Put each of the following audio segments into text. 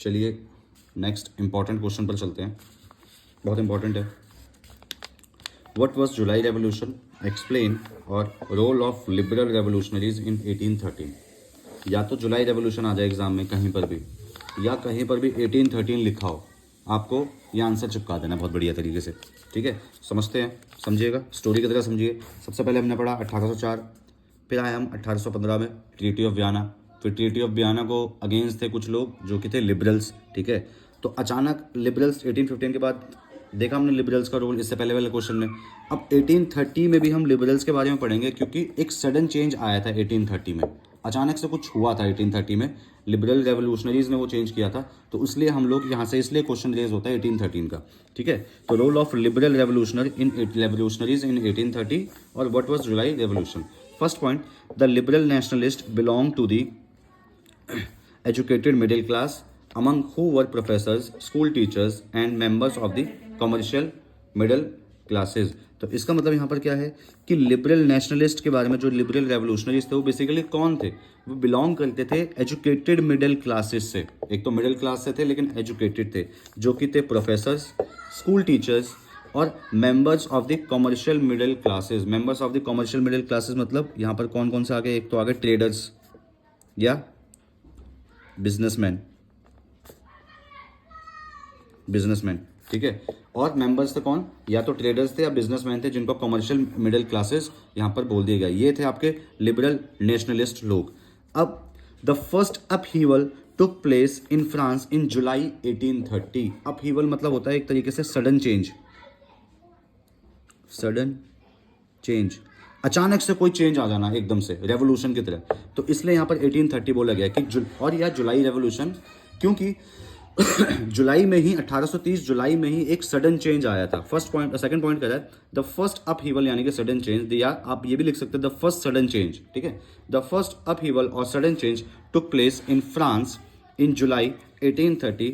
चलिए next important question पर चलते हैं, बहुत इंपॉर्टेंट है। What was July revolution, explain और रोल ऑफ लिबरल रेवोल्यूशनरीज इन 1813। या तो जुलाई रेवोल्यूशन आ जाए एग्जाम में कहीं पर भी, या कहीं पर भी 1813 लिखा हो, आपको ये आंसर चिपका देना बहुत बढ़िया तरीके से। ठीक है, समझते हैं, समझिएगा, स्टोरी की तरह समझिए। सबसे पहले हमने पढ़ा 1804, फिर आए हम 1815 में ट्रीटी ऑफ वियना। फिर ट्रीटी ऑफ वियना को अगेंस्ट थे कुछ लोग जो कि थे लिबरल्स। ठीक है, तो अचानक लिबरल्स 1815 के बाद देखा हमने लिबरल्स का रोल इससे पहले वाले क्वेश्चन में। अब 1830 में भी हम लिबरल्स के बारे में पढ़ेंगे, क्योंकि एक सडन चेंज आया था 1830 में, अचानक से कुछ हुआ था 1830 में, लिबरल रेवोल्यूशनरीज ने वो चेंज किया था, तो इसलिए हम लोग यहाँ से इसलिए क्वेश्चन रेज होता है 1813 का। ठीक है, तो role of liberal revolutionaries in 1830 और what was July revolution. First point, the liberal nationalist belong to the educated middle class, among who were professors, school teachers and members of the commercial middle classes। तो इसका मतलब यहाँ पर क्या है कि liberal nationalist के बारे में, जो लिबरल रेवोल्यूशनरीज थे वो बेसिकली कौन थे, वो बिलोंग करते थे एजुकेटेड मिडिल क्लासेस से। एक तो मिडिल क्लास से थे लेकिन एजुकेटेड थे, जो कि थे प्रोफेसर्स, स्कूल टीचर्स और members of the commercial middle classes. Members of the commercial middle classes मतलब यहाँ पर कौन कौन से आ गए, एक तो आ गए ट्रेडर्स या बिजनेसमैन, ठीक है, और मेंबर्स थे कौन, या तो ट्रेडर्स थे या बिजनेसमैन थे, जिनको कमर्शियल मिडिल क्लासेस यहाँ पर बोल दिए गए। ये थे आपके लिबरल नेशनलिस्ट लोग। अब the first upheaval took place in France in July 1830। Upheaval मतलब होता है एक तरीके से सडन चेंज, अचानक से कोई चेंज आ जाना एकदम से रेवोल्यूशन की तरह, तो इसलिए यहाँ पर 1830 बोला गया कि और यह जुलाई रेवोल्यूशन, क्योंकि जुलाई में ही 1830 जुलाई में ही एक सडन चेंज आया था। फर्स्ट पॉइंट, सेकंड पॉइंट कह रहा है द फर्स्ट अपहीवल, यानी कि सडन चेंज, या आप ये भी लिख सकते हैं द फर्स्ट सडन चेंज। ठीक है, द फर्स्ट अपहीवल और sudden change took place in France in July 1830।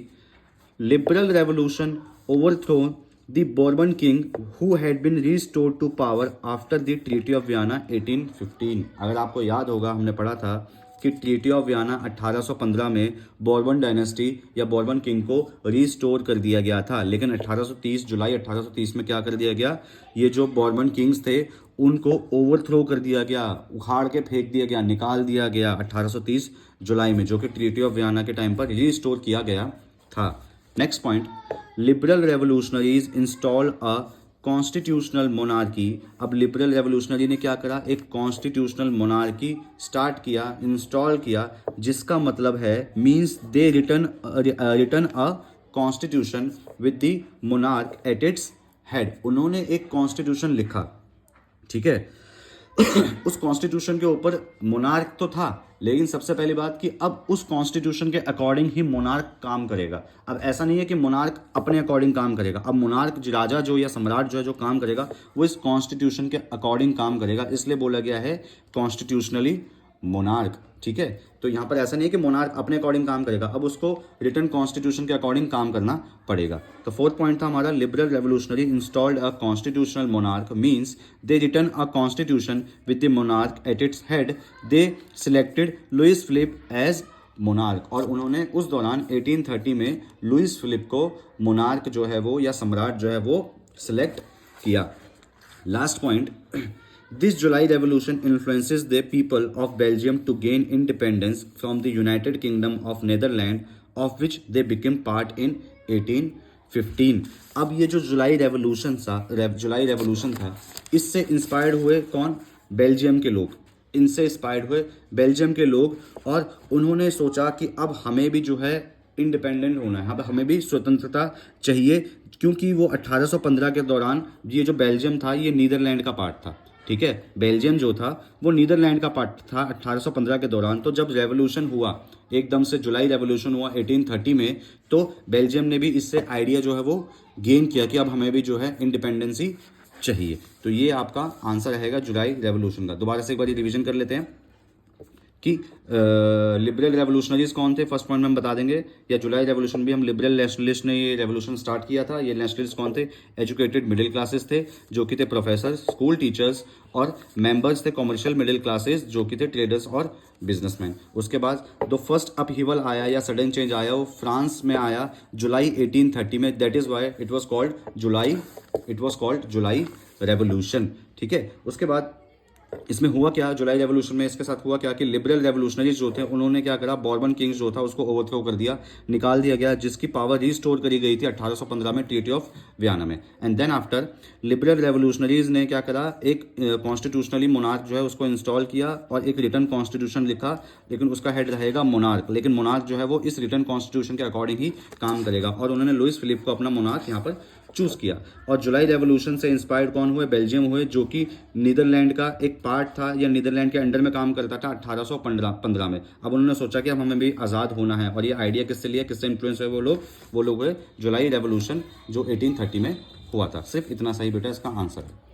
Liberal revolution overthrown the Bourbon king who had been restored to power after the Treaty of Vienna 1815। अगर आपको याद होगा हमने पढ़ा था कि ट्रीटी ऑफ वियना 1815 में बॉर्बन डायनेस्टी या बॉर्बन किंग को रिस्टोर कर दिया गया था, लेकिन 1830 जुलाई 1830 में क्या कर दिया गया, ये जो बॉर्बन किंग्स थे उनको ओवरथ्रो कर दिया गया, उखाड़ के फेंक दिया गया, निकाल दिया गया 1830 जुलाई में, जो कि ट्रीटी ऑफ वियना के टाइम पर रिस्टोर किया गया था। Next point, liberal revolutionaries install a constitutional monarchy. अब लिबरल रेवोल्यूशनरी ने क्या करा, एक कॉन्स्टिट्यूशनल मोनार्की स्टार्ट किया, इंस्टॉल किया, जिसका मतलब है means they return a constitution with the monarch at its head. उन्होंने एक कॉन्स्टिट्यूशन लिखा, ठीक है, उस कॉन्स्टिट्यूशन के ऊपर मोनार्क तो था, लेकिन सबसे पहली बात कि अब उस कॉन्स्टिट्यूशन के अकॉर्डिंग ही मोनार्क काम करेगा। अब ऐसा नहीं है कि मोनार्क अपने अकॉर्डिंग काम करेगा, अब मोनार्क राजा जो या सम्राट जो है जो काम करेगा वो इस कॉन्स्टिट्यूशन के अकॉर्डिंग काम करेगा, इसलिए बोला गया है कॉन्स्टिट्यूशनली मोनार्क। ठीक है, तो यहाँ पर ऐसा नहीं है कि मोनार्क अपने अकॉर्डिंग काम करेगा, अब उसको रिटर्न कॉन्स्टिट्यूशन के अकॉर्डिंग काम करना पड़ेगा। तो फोर्थ पॉइंट था हमारा, liberal revolutionary installed a constitutional monarch means they return a constitution with the monarch at its head. They selected Louis Philippe as monarch, और उन्होंने उस दौरान 1830 में लुइस फिलिप को मोनार्क जो है वो या सम्राट जो है वो सिलेक्ट किया। Last point, this July revolution influences the people of Belgium to gain independence from the United Kingdom of Netherlands, of which they became part in 1815। अब ये जो जुलाई रेवोल्यूशन था, इससे इंस्पायर्ड हुए कौन, बेल्जियम के लोग, इनसे इंस्पायर्ड हुए बेल्जियम के लोग, और उन्होंने सोचा कि अब हमें भी जो है इंडिपेंडेंट होना है, अब हमें भी स्वतंत्रता चाहिए, क्योंकि वो 1815 के दौरान ये जो बेल्जियम था ये नीदरलैंड का पार्ट था। ठीक है, बेल्जियम जो था वो नीदरलैंड का पार्ट था 1815 के दौरान। तो जब रेवोल्यूशन हुआ, एकदम से जुलाई रेवोल्यूशन हुआ 1830 में, तो बेल्जियम ने भी इससे आइडिया जो है वो गेन किया कि अब हमें भी जो है इंडिपेंडेंसी चाहिए। तो ये आपका आंसर रहेगा जुलाई रेवोल्यूशन का। दोबारा से एक बार रिवीजन कर लेते हैं कि लिबरल रेवोल्यूशनरीज कौन थे, फर्स्ट पॉइंट में हम बता देंगे, या जुलाई रेवोल्यूशन भी हम लिबरल नेशनलिस्ट ने ये रेवोल्यूशन स्टार्ट किया था। ये नेशनलिस्ट कौन थे, एजुकेटेड मिडिल क्लासेस थे जो कि थे प्रोफेसर, स्कूल टीचर्स, और मेंबर्स थे कमर्शियल मिडिल क्लासेस जो कि थे ट्रेडर्स और बिजनेसमैन। उसके बाद जो फर्स्ट अपहीवल आया या सडन चेंज आया वो फ्रांस में आया जुलाई 1830 में, that is why it was called July revolution. ठीक है, उसके बाद इसमें हुआ क्या, जुलाई रेवोल्यूशन में इसके साथ हुआ क्या कि लिबरल रेवोल्यूशनरीज जो थे उन्होंने क्या करा, बॉर्बन किंग्स जो था उसको ओवरथ्रो कर दिया, निकाल दिया गया, जिसकी पावर रिस्टोर करी गई थी 1815 में ट्रीटी ऑफ वियना में। And then after liberal revolutionaries ने क्या करा, एक कॉन्स्टिट्यूशनली मोनार्क जो है उसको इंस्टॉल किया और एक रिटर्न कॉन्स्टिट्यूशन लिखा, लेकिन उसका हेड रहेगा मोनार्क, लेकिन मोनार्क जो है वो इस रिटर्न कॉन्स्टिट्यूशन के अकॉर्डिंग ही काम करेगा, और उन्होंने लुइस फिलिप को अपना मोनार्क यहाँ पर चूज किया। और जुलाई रेवोल्यूशन से इंस्पायर्ड कौन हुए, बेल्जियम हुए, जो कि नीदरलैंड का एक पार्ट था या नीदरलैंड के अंडर में काम करता था 1815 में। अब उन्होंने सोचा कि अब हमें भी आज़ाद होना है, और ये आइडिया किससे लिया, किससे इन्फ्लुएंस हुए वो लोग हुए जुलाई रेवोल्यूशन जो 1830 में हुआ था। सिर्फ इतना सही बेटा इसका आंसर है।